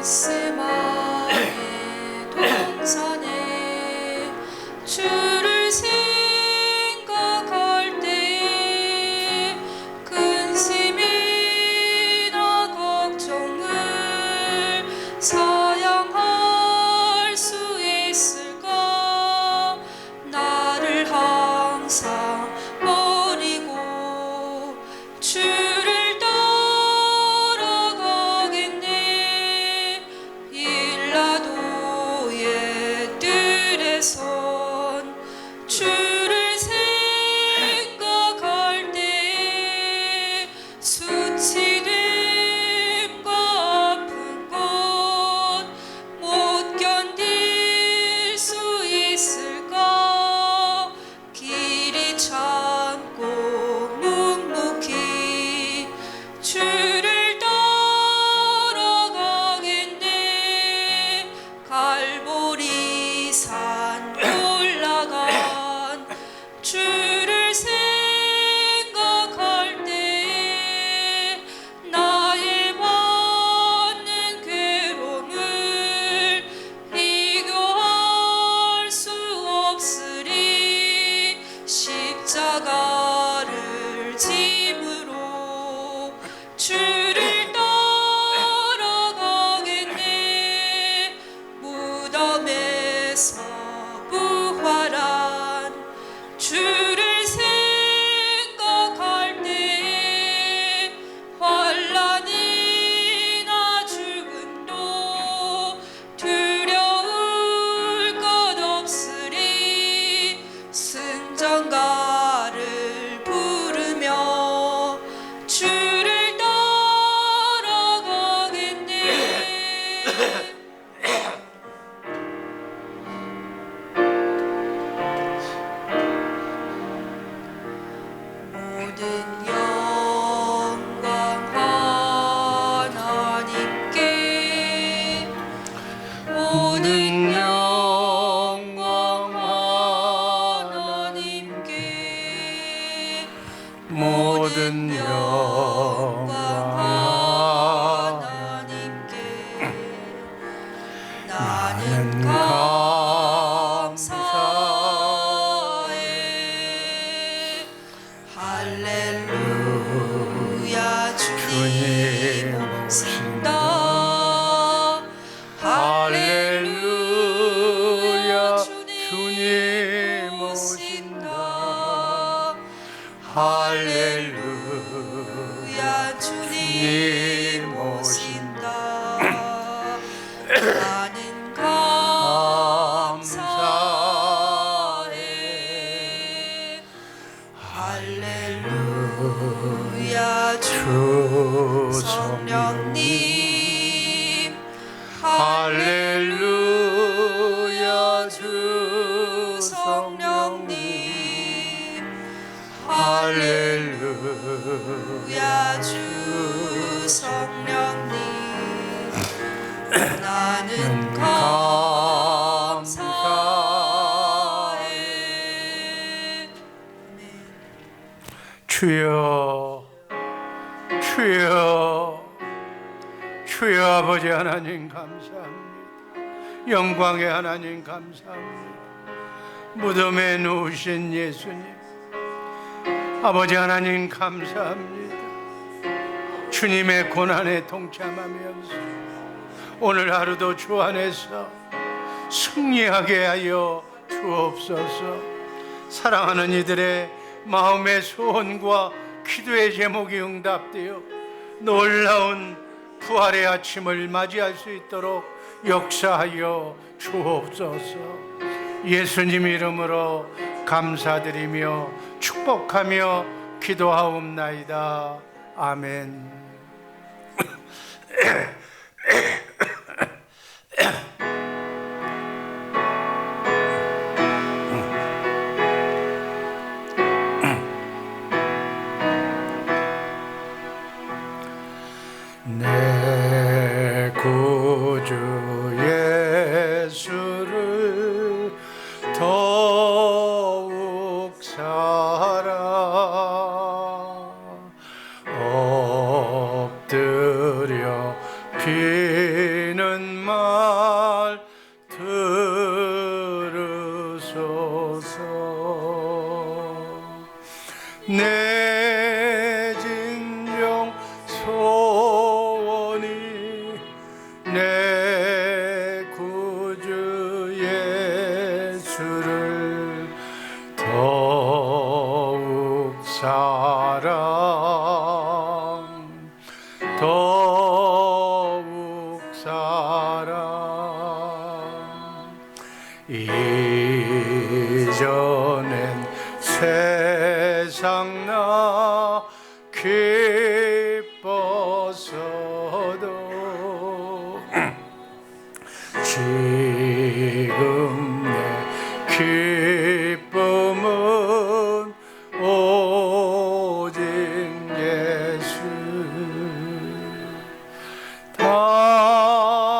겟세마네 동산에 주를 생각할 때에 근심이나 걱정을 사양할 수 있을까? 나를 항상 버리고 주를 따라가겠네. 일라도의 뜰에 선 주를 생각할 때에 수치됨과 아픈 것 못 견딜 수 있을까? 길이 참고 묵묵히 주를 따라가겠네. 갈보리산 올라간 주를 생각할 때에 나의 받는 괴로움을 비교할 수 없으리. 십자가를 짐으로 주를 따라가겠네. 무덤에서 부활한 주를 생각할 때에 환난이나 죽음도 두려울 것 없으리. 승전가를 부르며 주를 따라가겠네. 모든 영광 하나님께, 모든 영광 하나님께, 모든 영광 하나님께. 나는 감사해. 할렐루야 주님 오신다. 할렐루야 주님 오신다. 할렐루야 주님 오신다. 나는 감사해. 할렐루야 주 성령님. 할렐루야 주 성령님. 할렐루야 주 성령님. 나는 감사해. 주여, 주여, 주여. 아버지 하나님 감사합니다. 영광의 하나님 감사합니다. 무덤에 누우신 예수님, 아버지 하나님 감사합니다. 주님의 고난에 동참하면서 오늘 하루도 주 안에서 승리하게 하여 주옵소서. 사랑하는 이들의 마음의 소원과 기도의 제목이 응답되어 놀라운 부활의 아침을 맞이할 수 있도록 역사하여 주옵소서. 예수님 이름으로 감사드리며 축복하며 기도하옵나이다. 아멘. 내 구주 예수를 더욱 사랑 엎드려 비는 말 들으소서. 내 진정 소원이 내 구주 예수를 더욱 사랑 이전엔 세상 나 기뻤어도 지금 내 기쁨은 오직 예수. 다만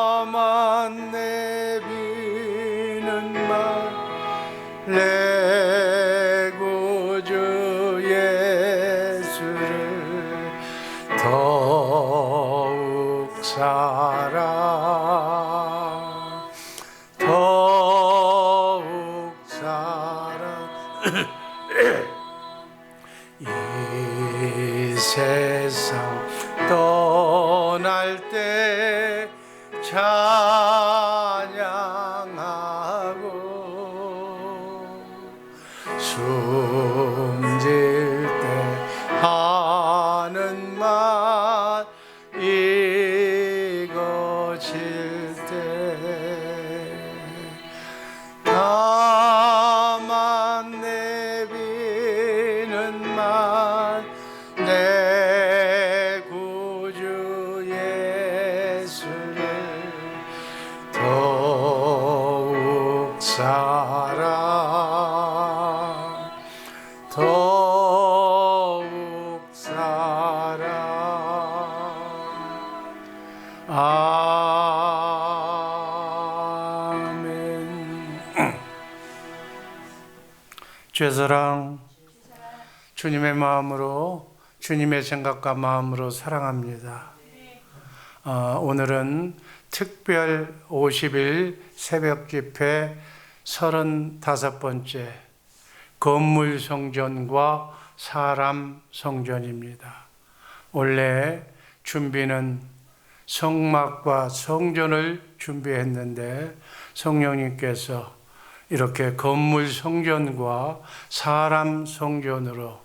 내비는 말 내 구주 예수를 더욱 이 세상 떠날 때 찬양하고 숨질 때 하는 말 이거칠 때 다만 내비는 말 내 구주 예수를 더욱 사랑 아멘. 죄사랑 주님의 마음으로 주님의 생각과 마음으로 사랑합니다. 오늘은 특별 50일 새벽 집회 35번째 건물 성전과 사람 성전입니다. 원래 준비는 성막과 성전을 준비했는데 성령님께서 이렇게 건물 성전과 사람 성전으로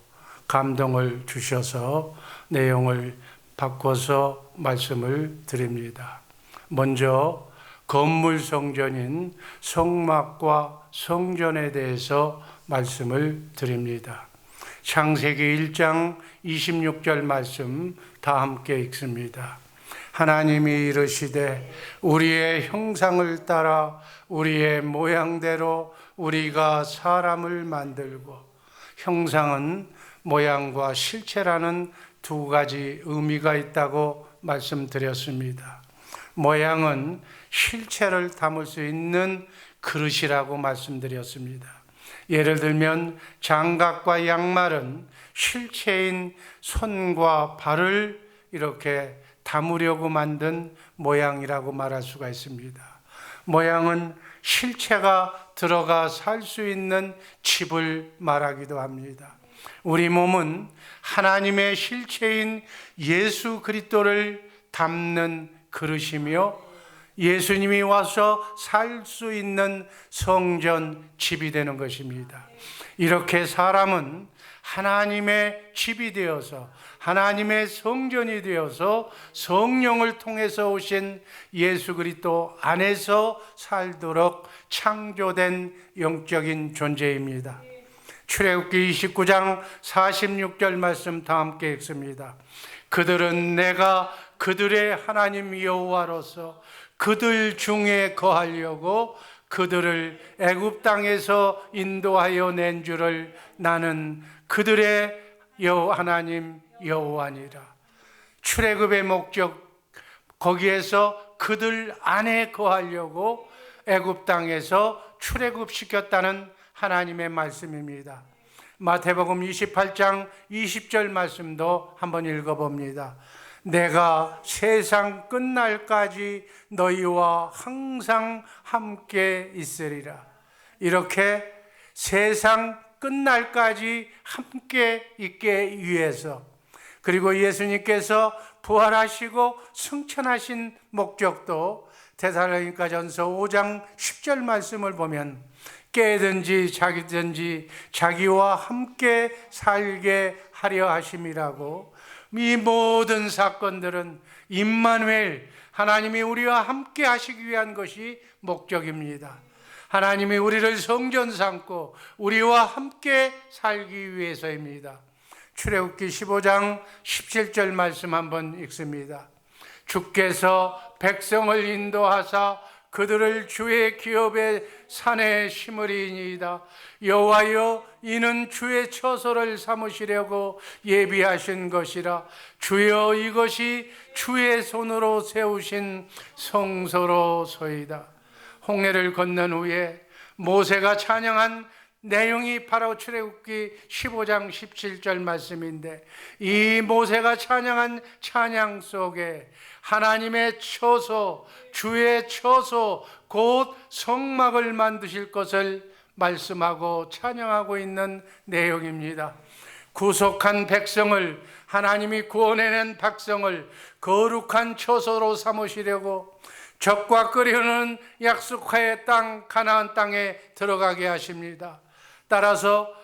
감동을 주셔서 내용을 바꿔서 말씀을 드립니다. 먼저 건물 성전인 성막과 성전에 대해서 말씀을 드립니다. 창세기 1장 26절 말씀 다 함께 읽습니다. 하나님이 이르시되 우리의 형상을 따라 우리의 모양대로 우리가 사람을 만들고, 형상은 모양과 실체라는 두 가지 의미가 있다고 말씀드렸습니다. 모양은 실체를 담을 수 있는 그릇이라고 말씀드렸습니다. 예를 들면 장갑과 양말은 실체인 손과 발을 이렇게 담으려고 만든 모양이라고 말할 수가 있습니다. 모양은 실체가 들어가 살 수 있는 집을 말하기도 합니다. 우리 몸은 하나님의 실체인 예수 그리스도를 담는 그릇이며 예수님이 와서 살 수 있는 성전, 집이 되는 것입니다. 이렇게 사람은 하나님의 집이 되어서 하나님의 성전이 되어서 성령을 통해서 오신 예수 그리스도 안에서 살도록 창조된 영적인 존재입니다. 출애굽기 29장 46절 말씀 다 함께 읽습니다. 그들은 내가 그들의 하나님 여호와로서 그들 중에 거하려고 그들을 애굽 땅에서 인도하여 낸 줄을 나는 그들의 하나님 여호와니라. 출애굽의 목적, 거기에서 그들 안에 거하려고 애굽 땅에서 출애굽시켰다는 하나님의 말씀입니다. 마태복음 28장 20절 말씀도 한번 읽어봅니다. 내가 세상 끝날까지 너희와 항상 함께 있으리라. 이렇게 세상 끝날까지 함께 있게 위해서, 그리고 예수님께서 부활하시고 승천하신 목적도 데살로니가전서 5장 10절 말씀을 보면 깨든지 자기든지 자기와 함께 살게 하려 하심이라고, 이 모든 사건들은 임마누엘, 하나님이 우리와 함께 하시기 위한 것이 목적입니다. 하나님이 우리를 성전 삼고 우리와 함께 살기 위해서입니다. 출애굽기 15장 17절 말씀 한번 읽습니다. 주께서 백성을 인도하사 그들을 주의 기업의 산에 심으리이다. 여호와여, 이는 주의 처소를 삼으시려고 예비하신 것이라. 주여, 이것이 주의 손으로 세우신 성소로소이다. 홍해를 건넌 후에 모세가 찬양한 내용이 바로 출애굽기 15장 17절 말씀인데, 이 모세가 찬양한 찬양 속에 하나님의 처소, 주의 처소, 곧 성막을 만드실 것을 말씀하고 찬양하고 있는 내용입니다. 구속한 백성을, 하나님이 구원해낸 백성을 거룩한 처소로 삼으시려고 적과 끓이는 약속의 땅 가나안 땅에 들어가게 하십니다. 따라서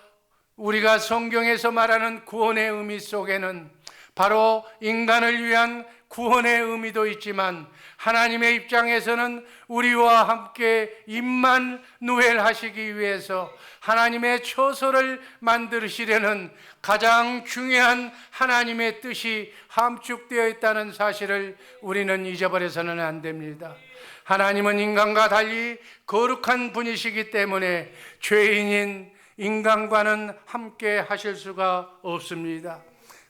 우리가 성경에서 말하는 구원의 의미 속에는 바로 인간을 위한 구원의 의미도 있지만, 하나님의 입장에서는 우리와 함께 임마누엘 하시기 위해서 하나님의 처소를 만드시려는 가장 중요한 하나님의 뜻이 함축되어 있다는 사실을 우리는 잊어버려서는 안 됩니다. 하나님은 인간과 달리 거룩한 분이시기 때문에 죄인인 인간과는 함께 하실 수가 없습니다.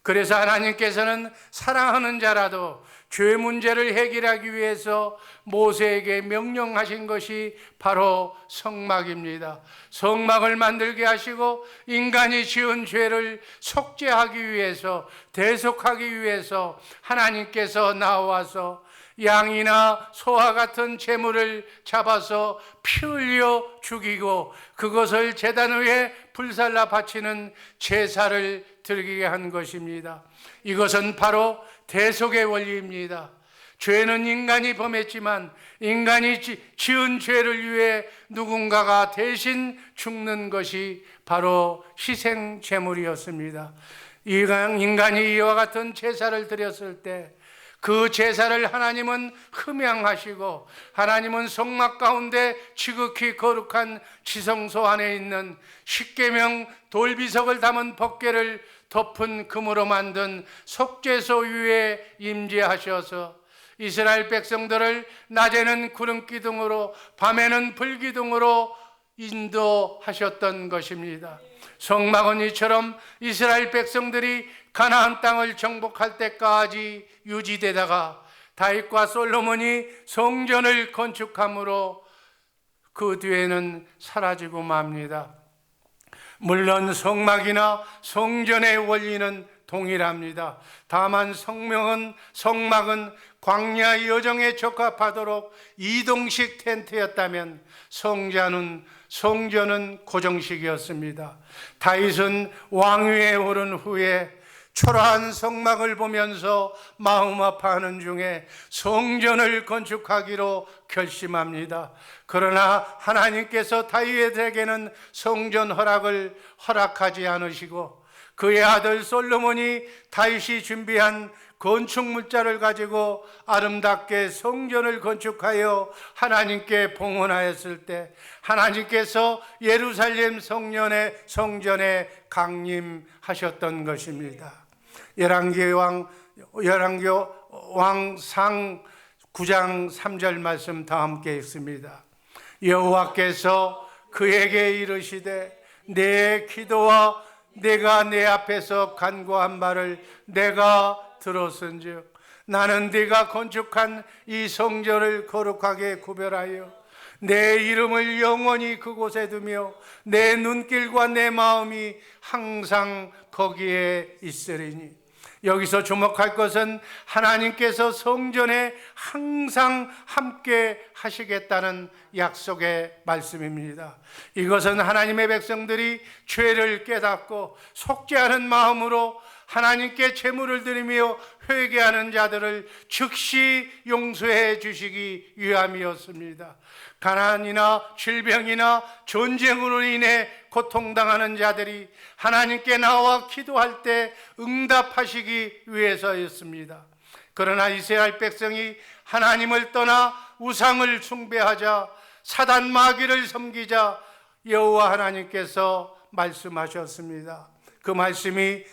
그래서 하나님께서는 사랑하는 자라도 죄 문제를 해결하기 위해서 모세에게 명령하신 것이 바로 성막입니다. 성막을 만들게 하시고 인간이 지은 죄를 속죄하기 위해서, 대속하기 위해서 하나님께서 나와서 양이나 소와 같은 제물을 잡아서 피 흘려 죽이고 그것을 제단 위에 불살라 바치는 제사를 드리게 한 것입니다. 이것은 바로 대속의 원리입니다. 죄는 인간이 범했지만 인간이 지은 죄를 위해 누군가가 대신 죽는 것이 바로 희생 제물이었습니다. 인간이 이와 같은 제사를 드렸을 때 그 제사를 하나님은 흠양하시고, 하나님은 성막 가운데 지극히 거룩한 지성소 안에 있는 십계명 돌비석을 담은 법궤를 덮은 금으로 만든 속죄소 위에 임재하셔서 이스라엘 백성들을 낮에는 구름 기둥으로 밤에는 불 기둥으로 인도하셨던 것입니다. 성막은 이처럼 이스라엘 백성들이 가나안 땅을 정복할 때까지 유지되다가 다윗과 솔로몬이 성전을 건축함으로 그 뒤에는 사라지고 맙니다. 물론 성막이나 성전의 원리는 동일합니다. 다만 성막은 광야 여정에 적합하도록 이동식 텐트였다면 성전은 고정식이었습니다. 다윗은 왕위에 오른 후에 초라한 성막을 보면서 마음 아파하는 중에 성전을 건축하기로 결심합니다. 그러나 하나님께서 다윗에게는 성전 허락을 허락하지 않으시고 그의 아들 솔로몬이 다윗이 준비한 건축 물자를 가지고 아름답게 성전을 건축하여 하나님께 봉헌하였을 때 하나님께서 예루살렘 성전에 강림하셨던 것입니다. 열왕기왕상 9장 3절 말씀 다 함께 읽습니다. 여호와께서 그에게 이르시되 내 기도와 내가 내 앞에서 간구한 바를 내가 들었은즉 나는 네가 건축한 이 성전을 거룩하게 구별하여 내 이름을 영원히 그곳에 두며 내 눈길과 내 마음이 항상 거기에 있으리니. 여기서 주목할 것은 하나님께서 성전에 항상 함께 하시겠다는 약속의 말씀입니다. 이것은 하나님의 백성들이 죄를 깨닫고 속죄하는 마음으로 하나님께 제물을 드리며 회개하는 자들을 즉시 용서해 주시기 위함이었습니다. 가난이나 질병이나 전쟁으로 인해 고통당하는 자들이 하나님께 나와 기도할 때 응답하시기 위해서였습니다. 그러나 이스라엘 백성이 하나님을 떠나 우상을 숭배하자 사단 마귀를 섬기자 여호와 하나님께서 말씀하셨습니다. 그 말씀이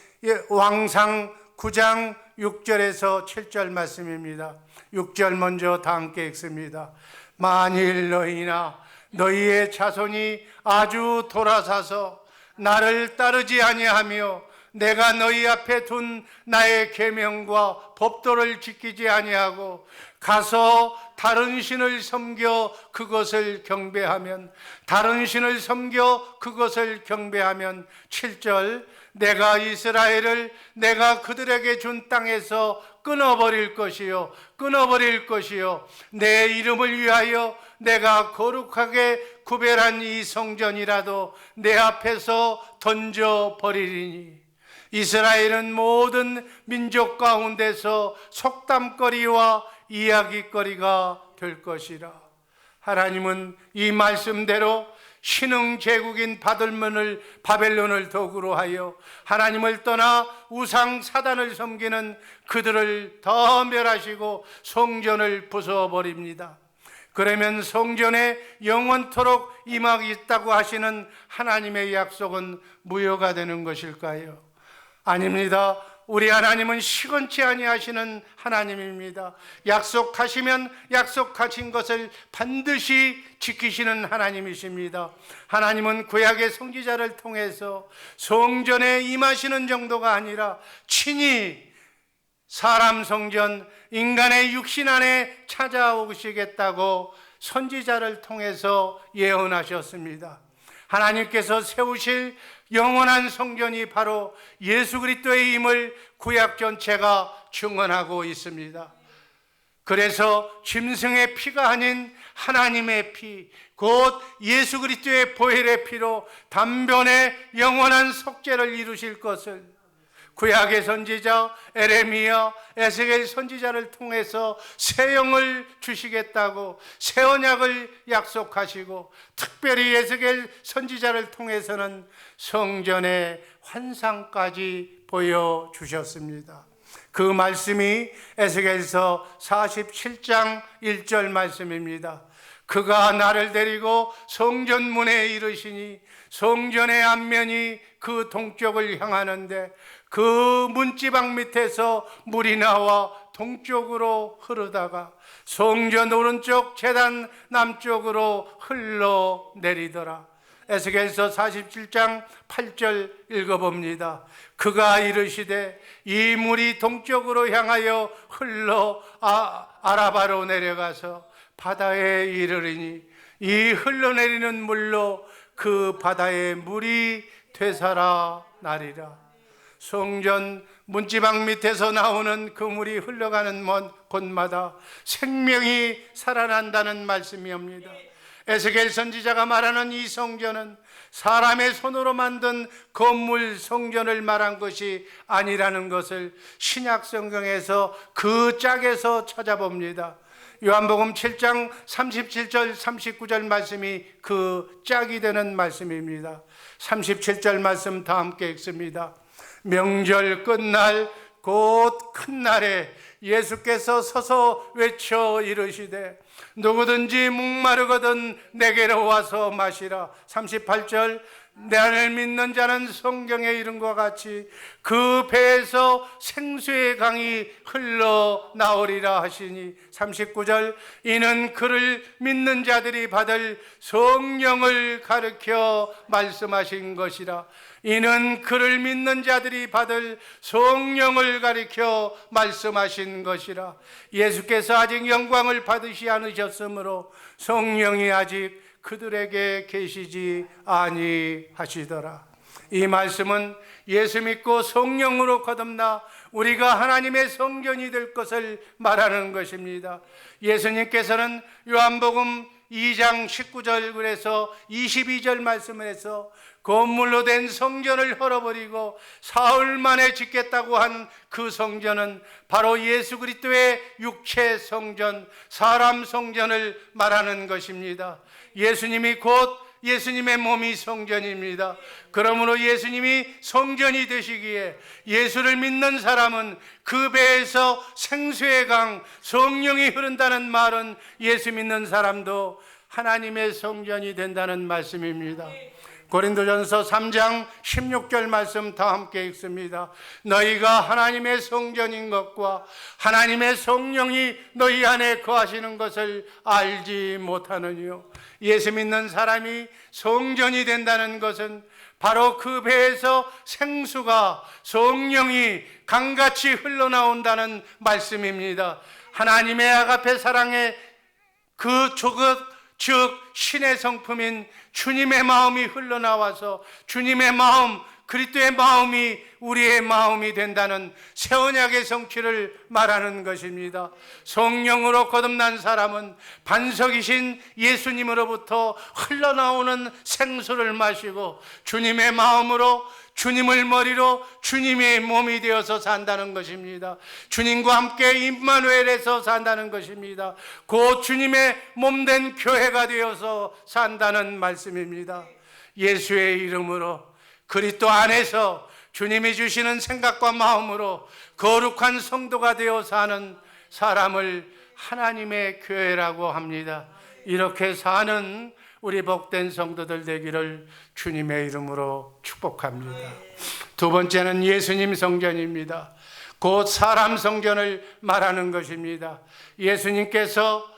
왕상 9장 6절에서 7절 말씀입니다. 6절 먼저 다 함께 읽습니다. 만일 너희나 너희의 자손이 아주 돌아서서 나를 따르지 아니하며 내가 너희 앞에 둔 나의 계명과 법도를 지키지 아니하고 가서 다른 신을 섬겨 그것을 경배하면 다른 신을 섬겨 그것을 경배하면 7절 내가 이스라엘을 내가 그들에게 준 땅에서 끊어버릴 것이요 내 이름을 위하여 내가 거룩하게 구별한 이 성전이라도 내 앞에서 던져버리리니 이스라엘은 모든 민족 가운데서 속담거리와 이야기거리가 될 것이라. 하나님은 이 말씀대로 신흥 제국인 바벨론을 도구로 하여 하나님을 떠나 우상 사단을 섬기는 그들을 더 멸하시고 성전을 부숴버립니다. 그러면 성전에 영원토록 임하겠다고 하시는 하나님의 약속은 무효가 되는 것일까요? 아닙니다. 우리 하나님은 시건치 아니하시는 하나님입니다. 약속하시면 약속하신 것을 반드시 지키시는 하나님이십니다. 하나님은 구약의 선지자를 통해서 성전에 임하시는 정도가 아니라 친히 사람 성전, 인간의 육신 안에 찾아오시겠다고 선지자를 통해서 예언하셨습니다. 하나님께서 세우실 영원한 성전이 바로 예수 그리스도의 임을 구약 전체가 증언하고 있습니다. 그래서 짐승의 피가 아닌 하나님의 피, 곧 예수 그리스도의 보혈의 피로 단번에 영원한 속죄를 이루실 것을 구약의 선지자 에레미야, 에스겔 선지자를 통해서 새 영을 주시겠다고 새 언약을 약속하시고 특별히 에스겔 선지자를 통해서는 성전의 환상까지 보여주셨습니다. 그 말씀이 에스겔서 47장 1절 말씀입니다. 그가 나를 데리고 성전 문에 이르시니 성전의 앞면이 그 동쪽을 향하는데 그 문지방 밑에서 물이 나와 동쪽으로 흐르다가 성전 오른쪽 제단 남쪽으로 흘러내리더라. 에스겔서 47장 8절 읽어봅니다. 그가 이르시되 이 물이 동쪽으로 향하여 흘러 아라바로 내려가서 바다에 이르리니 이 흘러내리는 물로 그 바다의 물이 되살아 나리라. 성전 문지방 밑에서 나오는 그 물이 흘러가는 곳마다 생명이 살아난다는 말씀이옵니다. 에스겔 선지자가 말하는 이 성전은 사람의 손으로 만든 건물 성전을 말한 것이 아니라는 것을 신약 성경에서 그 짝에서 찾아봅니다. 요한복음 7장 37절 39절 말씀이 그 짝이 되는 말씀입니다. 37절 말씀 다 함께 읽습니다. 명절 끝날 곧 큰 날에 예수께서 서서 외쳐 이르시되 누구든지 목마르거든 내게로 와서 마시라. 38절 나를 믿는 자는 성경에 이른 것과 같이 그 배에서 생수의 강이 흘러나오리라 하시니 39절 이는 그를 믿는 자들이 받을 성령을 가르쳐 말씀하신 것이라. 이는 그를 믿는 자들이 받을 성령을 가리켜 말씀하신 것이라. 예수께서 아직 영광을 받으시 않으셨으므로 성령이 아직 그들에게 계시지 아니하시더라. 이 말씀은 예수 믿고 성령으로 거듭나 우리가 하나님의 성전이 될 것을 말하는 것입니다. 예수님께서는 요한복음 2장 19절 그래서 22절 말씀을 해서 건물로 된 성전을 헐어버리고 사흘 만에 짓겠다고 한 그 성전은 바로 예수 그리스도의 육체 성전, 사람 성전을 말하는 것입니다. 예수님이 곧 예수님의 몸이 성전입니다. 그러므로 예수님이 성전이 되시기에 예수를 믿는 사람은 그 배에서 생수의 강, 성령이 흐른다는 말은 예수 믿는 사람도 하나님의 성전이 된다는 말씀입니다. 고린도전서 3장 16절 말씀 다 함께 읽습니다. 너희가 하나님의 성전인 것과 하나님의 성령이 너희 안에 거하시는 것을 알지 못하느니요. 예수 믿는 사람이 성전이 된다는 것은 바로 그 배에서 생수가, 성령이 강같이 흘러나온다는 말씀입니다. 하나님의 아가페 사랑의 그 조각, 즉 신의 성품인 주님의 마음이 흘러나와서 주님의 마음, 그리스도의 마음이 우리의 마음이 된다는 새 언약의 성취를 말하는 것입니다. 성령으로 거듭난 사람은 반석이신 예수님으로부터 흘러나오는 생수를 마시고 주님의 마음으로, 주님을 머리로 주님의 몸이 되어서 산다는 것입니다. 주님과 함께 임마누엘에서 산다는 것입니다. 곧 주님의 몸된 교회가 되어서 산다는 말씀입니다. 예수의 이름으로 그리스도 안에서 주님이 주시는 생각과 마음으로 거룩한 성도가 되어 사는 사람을 하나님의 교회라고 합니다. 이렇게 사는 우리 복된 성도들 되기를 주님의 이름으로 축복합니다. 두 번째는 예수님 성전입니다. 곧 사람 성전을 말하는 것입니다. 예수님께서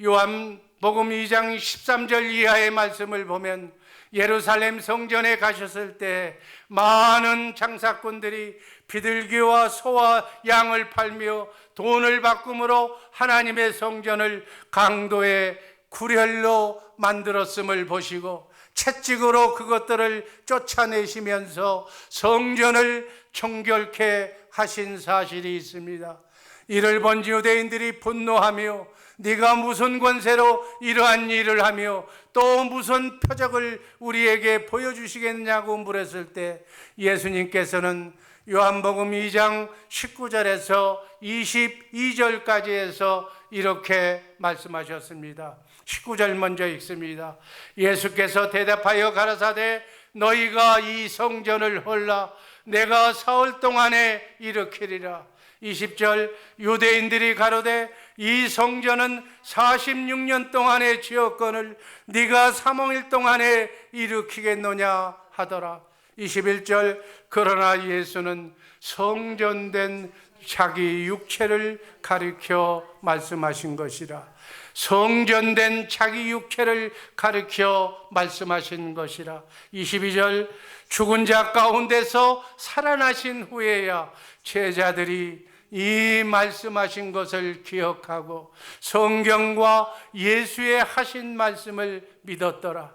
요한복음 2장 13절 이하의 말씀을 보면 예루살렘 성전에 가셨을 때 많은 장사꾼들이 비둘기와 소와 양을 팔며 돈을 바꿈으로 하나님의 성전을 강도의 구렬로 만들었음을 보시고 채찍으로 그것들을 쫓아내시면서 성전을 정결케 하신 사실이 있습니다. 이를 본 유대인들이 분노하며 네가 무슨 권세로 이러한 일을 하며 또 무슨 표적을 우리에게 보여주시겠냐고 물었을 때 예수님께서는 요한복음 2장 19절에서 22절까지 해서 이렇게 말씀하셨습니다. 19절 먼저 읽습니다. 예수께서 대답하여 가라사대 너희가 이 성전을 헐라 내가 사흘 동안에 일으키리라. 20절 유대인들이 가로되 이 성전은 46년 동안의 지었건을 네가 3일 동안에 일으키겠느냐 하더라. 21절 그러나 예수는 성전된 자기 육체를 가리켜 말씀하신 것이라. 성전된 자기 육체를 가리켜 말씀하신 것이라. 22절 죽은 자 가운데서 살아나신 후에야 제자들이 이 말씀하신 것을 기억하고 성경과 예수의 하신 말씀을 믿었더라.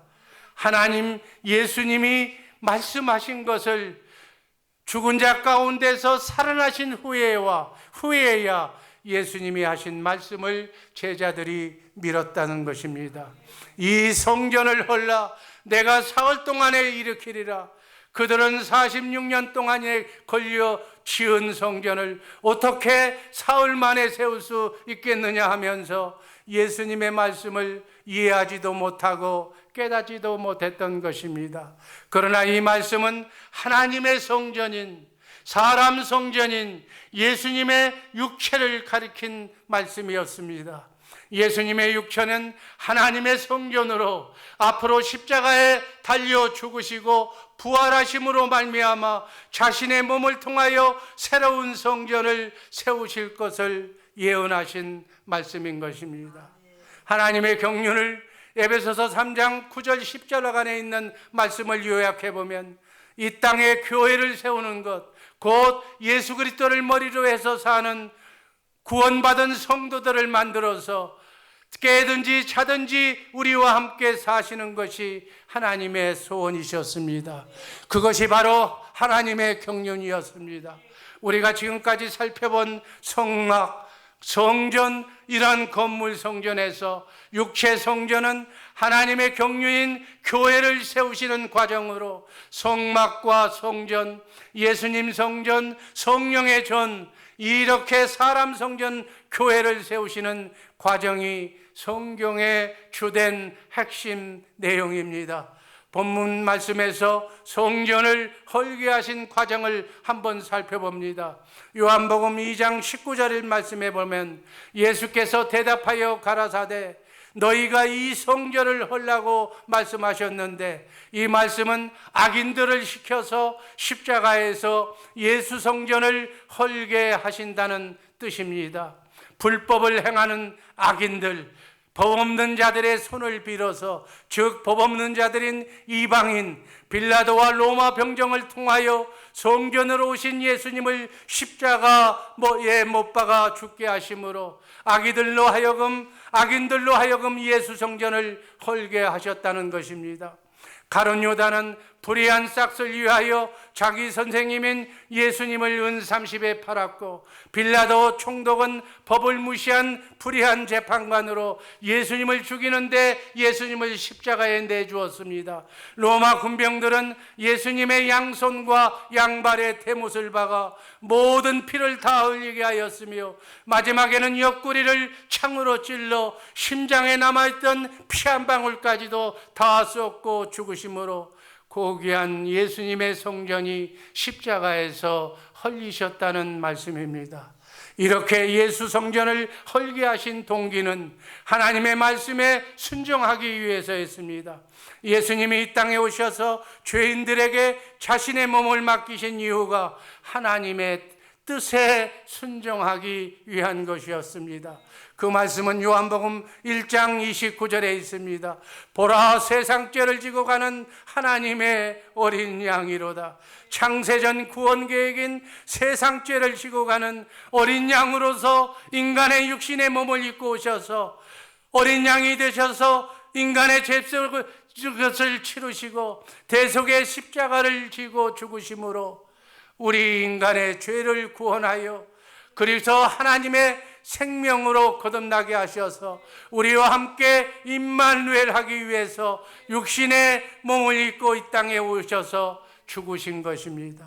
하나님 예수님이 말씀하신 것을 죽은 자 가운데서 살아나신 후에야 예수님이 하신 말씀을 제자들이 믿었다는 것입니다. 이 성전을 헐라 내가 사흘 동안에 일으키리라. 그들은 46년 동안에 걸려 지은 성전을 어떻게 사흘 만에 세울 수 있겠느냐 하면서 예수님의 말씀을 이해하지도 못하고 깨닫지도 못했던 것입니다. 그러나 이 말씀은 하나님의 성전인, 사람 성전인 예수님의 육체를 가리킨 말씀이었습니다. 예수님의 육체는 하나님의 성전으로 앞으로 십자가에 달려 죽으시고 부활하심으로 말미암아 자신의 몸을 통하여 새로운 성전을 세우실 것을 예언하신 말씀인 것입니다. 하나님의 경륜을 에베소서 3장 9절 10절 안에 있는 말씀을 요약해 보면 이 땅에 교회를 세우는 것, 곧 예수 그리스도를 머리로 해서 사는 구원받은 성도들을 만들어서 깨든지 자든지 우리와 함께 사시는 것이 하나님의 소원이셨습니다. 그것이 바로 하나님의 경륜이었습니다. 우리가 지금까지 살펴본 성막, 성전, 이러한 건물 성전에서 육체 성전은 하나님의 경륜인 교회를 세우시는 과정으로 성막과 성전, 예수님 성전, 성령의 전, 이렇게 사람 성전, 교회를 세우시는 과정이 성경의 주된 핵심 내용입니다. 본문 말씀에서 성전을 헐게하신 과정을 한번 살펴봅니다. 요한복음 2장 19절 말씀에 보면 예수께서 대답하여 가라사대 너희가 이 성전을 헐라고 말씀하셨는데, 이 말씀은 악인들을 시켜서 십자가에서 예수 성전을 헐게 하신다는 뜻입니다. 불법을 행하는 악인들, 법 없는 자들의 손을 빌어서, 즉 법 없는 자들인 이방인, 빌라도와 로마 병정을 통하여 성전으로 오신 예수님을 십자가에 못 박아 죽게 하심으로 악인들로 하여금 예수 성전을 헐게 하셨다는 것입니다. 가룟 유다는 불의한 싹을 위하여 자기 선생님인 예수님을 은 30에 팔았고, 빌라도 총독은 법을 무시한 불의한 재판관으로 예수님을 죽이는데 예수님을 십자가에 내주었습니다. 로마 군병들은 예수님의 양손과 양발에 대못을 박아 모든 피를 다 흘리게 하였으며, 마지막에는 옆구리를 창으로 찔러 심장에 남아있던 피 한 방울까지도 다 쏟고 죽으심으로 고귀한 예수님의 성전이 십자가에서 헐리셨다는 말씀입니다. 이렇게 예수 성전을 헐게 하신 동기는 하나님의 말씀에 순종하기 위해서였습니다. 예수님이 이 땅에 오셔서 죄인들에게 자신의 몸을 맡기신 이유가 하나님의 뜻에 순종하기 위한 것이었습니다. 그 말씀은 요한복음 1장 29절에 있습니다. 보라, 세상 죄를 지고 가는 하나님의 어린 양이로다. 창세전 구원 계획인 세상 죄를 지고 가는 어린 양으로서 인간의 육신의 몸을 입고 오셔서 어린 양이 되셔서 인간의 죄를 치르시고 대속의 십자가를 지고 죽으심으로 우리 인간의 죄를 구원하여 그리서 하나님의 생명으로 거듭나게 하셔서 우리와 함께 임마누엘 하기 위해서 육신의 몸을 입고 이 땅에 오셔서 죽으신 것입니다.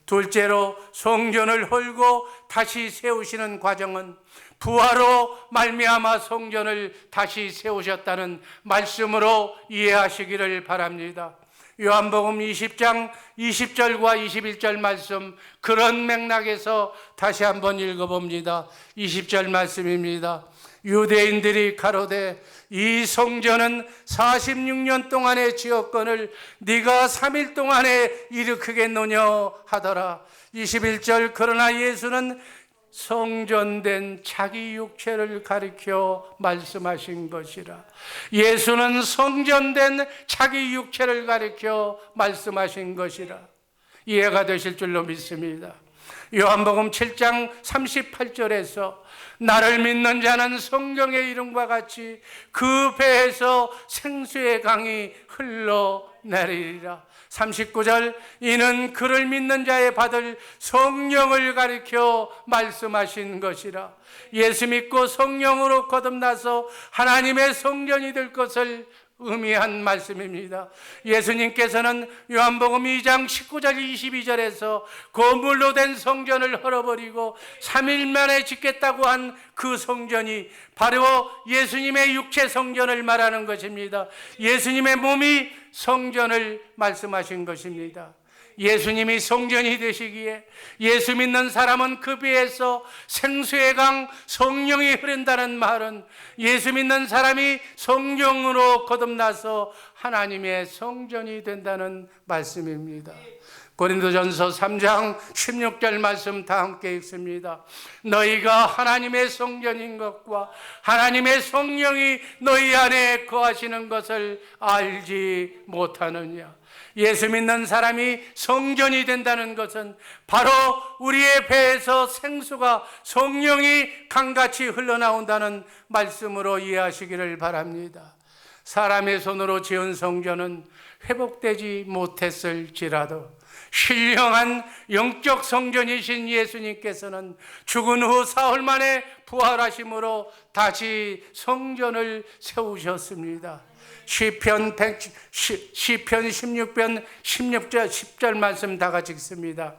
둘째로 성전을 헐고 다시 세우시는 과정은 부활로 말미암아 성전을 다시 세우셨다는 말씀으로 이해하시기를 바랍니다. 요한복음 20장 20절과 21절 말씀, 그런 맥락에서 다시 한번 읽어봅니다. 20절 말씀입니다. 유대인들이 가로되 이 성전은 46년 동안의 지었건을 네가 3일 동안에 일으키겠느냐 하더라. 21절, 그러나 예수는 성전된 자기 육체를 가리켜 말씀하신 것이라. 예수는 성전된 자기 육체를 가리켜 말씀하신 것이라. 이해가 되실 줄로 믿습니다. 요한복음 7장 38절에서 나를 믿는 자는 성경의 이름과 같이 그 배에서 생수의 강이 흘러내리리라. 39절, 이는 그를 믿는 자에 받을 성령을 가리켜 말씀하신 것이라. 예수 믿고 성령으로 거듭나서 하나님의 성전이 될 것을 의미한 말씀입니다. 예수님께서는 요한복음 2장 19절 22절에서 고물로 된 성전을 헐어버리고 3일 만에 짓겠다고 한 그 성전이 바로 예수님의 육체 성전을 말하는 것입니다. 예수님의 몸이 성전을 말씀하신 것입니다. 예수님이 성전이 되시기에 예수 믿는 사람은 그 배에서 생수의 강 성령이 흐른다는 말은 예수 믿는 사람이 성령으로 거듭나서 하나님의 성전이 된다는 말씀입니다. 고린도전서 3장 16절 말씀 다 함께 읽습니다. 너희가 하나님의 성전인 것과 하나님의 성령이 너희 안에 거하시는 것을 알지 못하느냐. 예수 믿는 사람이 성전이 된다는 것은 바로 우리의 배에서 생수가 성령이 강같이 흘러나온다는 말씀으로 이해하시기를 바랍니다. 사람의 손으로 지은 성전은 회복되지 못했을지라도 신령한 영적 성전이신 예수님께서는 죽은 후 사흘 만에 부활하심으로 다시 성전을 세우셨습니다. 시편 16편 10절 말씀 다 같이 읽습니다.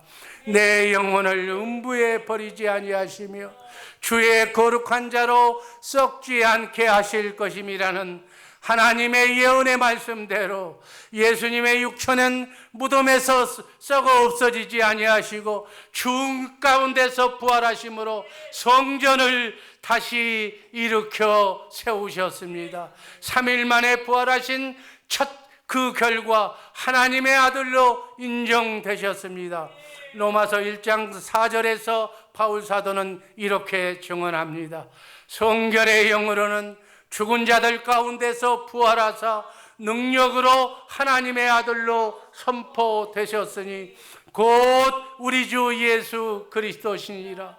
내 영혼을 음부에 버리지 아니하시며 주의 거룩한 자로 썩지 않게 하실 것임이라는 하나님의 예언의 말씀대로 예수님의 육체는 무덤에서 썩어 없어지지 아니하시고 죽음 가운데서 부활하심으로 성전을 다시 일으켜 세우셨습니다. 3일 만에 부활하신 첫 그 결과 하나님의 아들로 인정되셨습니다. 로마서 1장 4절에서 바울 사도는 이렇게 증언합니다. 성결의 영으로는 죽은 자들 가운데서 부활하사 능력으로 하나님의 아들로 선포되셨으니 곧 우리 주 예수 그리스도시니라.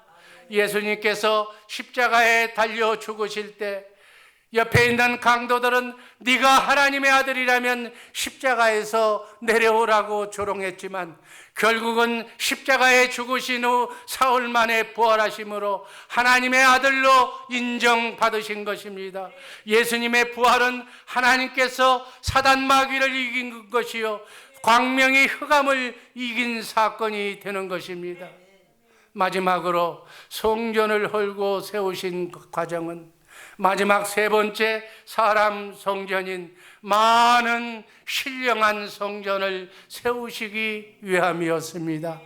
예수님께서 십자가에 달려 죽으실 때 옆에 있는 강도들은 네가 하나님의 아들이라면 십자가에서 내려오라고 조롱했지만 결국은 십자가에 죽으신 후 사흘 만에 부활하심으로 하나님의 아들로 인정받으신 것입니다. 예수님의 부활은 하나님께서 사단 마귀를 이긴 것이요 광명이 흑암을 이긴 사건이 되는 것입니다. 마지막으로 성전을 헐고 세우신 과정은 마지막 세 번째 사람 성전인 많은 신령한 성전을 세우시기 위함이었습니다.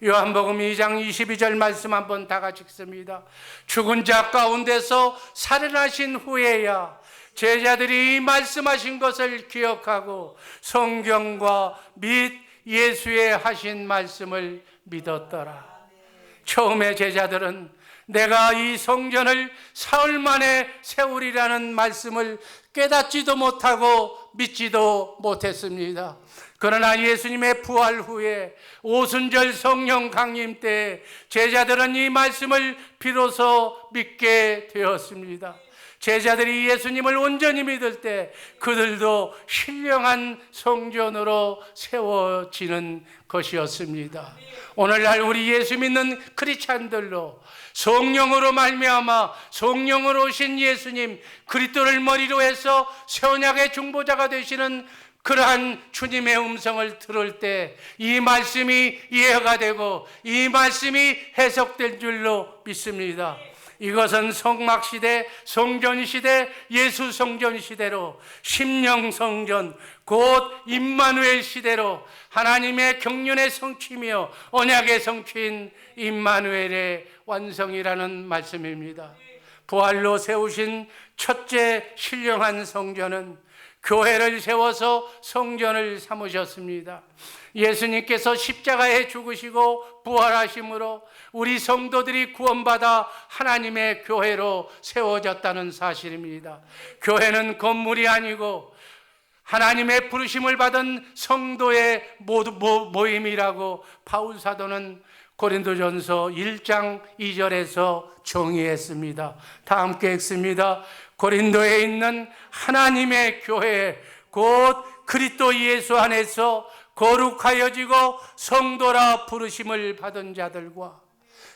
요한복음 2장 22절 말씀 한번 다 같이 읽습니다. 죽은 자 가운데서 살아나신 후에야 제자들이 말씀하신 것을 기억하고 성경과 및 예수의 하신 말씀을 믿었더라. 처음에 제자들은 내가 이 성전을 사흘 만에 세우리라는 말씀을 깨닫지도 못하고 믿지도 못했습니다. 그러나 예수님의 부활 후에 오순절 성령 강림 때 제자들은 이 말씀을 비로소 믿게 되었습니다. 제자들이 예수님을 온전히 믿을 때 그들도 신령한 성전으로 세워지는 것이었습니다. 오늘날 우리 예수 믿는 크리스찬들로 성령으로 말미암아 성령으로 오신 예수님 그리스도를 머리로 해서 새 언약의 중보자가 되시는 그러한 주님의 음성을 들을 때 이 말씀이 이해가 되고 이 말씀이 해석될 줄로 믿습니다. 이것은 성막시대, 성전시대, 예수 성전시대로 심령성전, 곧 임마누엘 시대로 하나님의 경륜의 성취며 언약의 성취인 임마누엘의 완성이라는 말씀입니다. 부활로 세우신 첫째 신령한 성전은 교회를 세워서 성전을 삼으셨습니다. 예수님께서 십자가에 죽으시고 부활하심으로 우리 성도들이 구원받아 하나님의 교회로 세워졌다는 사실입니다. 교회는 건물이 아니고 하나님의 부르심을 받은 성도의 모임이라고 바울 사도는 고린도전서 1장 2절에서 정의했습니다. 다 함께 읽습니다. 고린도에 있는 하나님의 교회 곧 그리스도 예수 안에서 거룩하여지고 성도라 부르심을 받은 자들과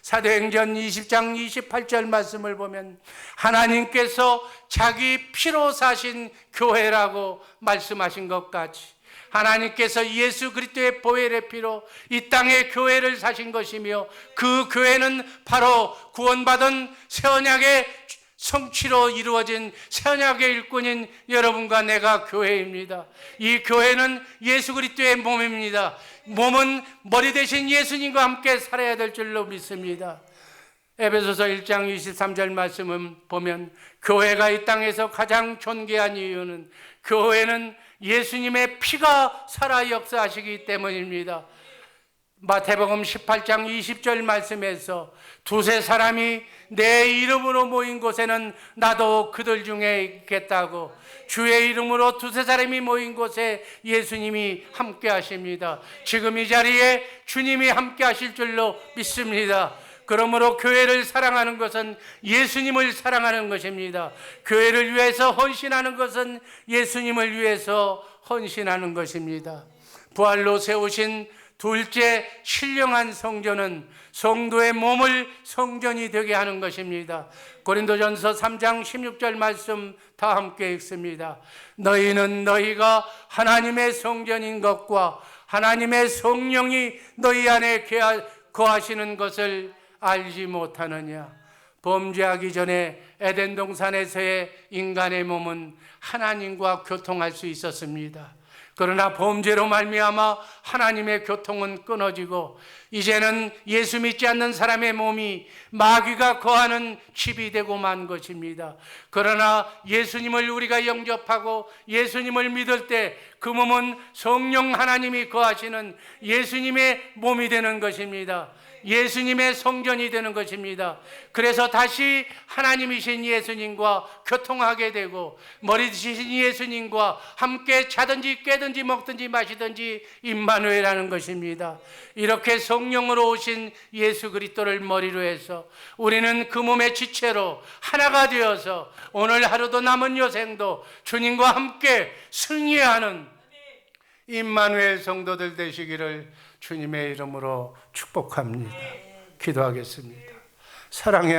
사도행전 20장 28절 말씀을 보면 하나님께서 자기 피로 사신 교회라고 말씀하신 것 같이 하나님께서 예수 그리스도의 보혈의 피로 이 땅의 교회를 사신 것이며 그 교회는 바로 구원받은 새 언약의 성취로 이루어진 새 언약의 일꾼인 여러분과 내가 교회입니다. 이 교회는 예수 그리스도의 몸입니다. 몸은 머리 대신 예수님과 함께 살아야 될 줄로 믿습니다. 에베소서 1장 23절 말씀을 보면 교회가 이 땅에서 가장 존귀한 이유는 교회는 예수님의 피가 살아 역사하시기 때문입니다. 마태복음 18장 20절 말씀에서 두세 사람이 내 이름으로 모인 곳에는 나도 그들 중에 있겠다고 주의 이름으로 두세 사람이 모인 곳에 예수님이 함께 하십니다. 지금 이 자리에 주님이 함께 하실 줄로 믿습니다. 그러므로 교회를 사랑하는 것은 예수님을 사랑하는 것입니다. 교회를 위해서 헌신하는 것은 예수님을 위해서 헌신하는 것입니다. 부활로 세우신 둘째, 신령한 성전은 성도의 몸을 성전이 되게 하는 것입니다. 고린도전서 3장 16절 말씀 다 함께 읽습니다. 너희는 너희가 하나님의 성전인 것과 하나님의 성령이 너희 안에 거하시는 것을 알지 못하느냐. 범죄하기 전에 에덴 동산에서의 인간의 몸은 하나님과 교통할 수 있었습니다. 그러나 범죄로 말미암아 하나님의 교통은 끊어지고 이제는 예수 믿지 않는 사람의 몸이 마귀가 거하는 집이 되고 만 것입니다. 그러나 예수님을 우리가 영접하고 예수님을 믿을 때 그 몸은 성령 하나님이 거하시는 예수님의 몸이 되는 것입니다. 예수님의 성전이 되는 것입니다. 그래서 다시 하나님이신 예수님과 교통하게 되고 머리 드시신 예수님과 함께 자든지 깨든지 먹든지 마시든지 임마누엘하는 것입니다. 이렇게 성령으로 오신 예수 그리스도를 머리로 해서 우리는 그 몸의 지체로 하나가 되어서 오늘 하루도 남은 여생도 주님과 함께 승리하는 임마누엘 성도들 되시기를 주님의 이름으로 축복합니다. 기도하겠습니다. 사랑의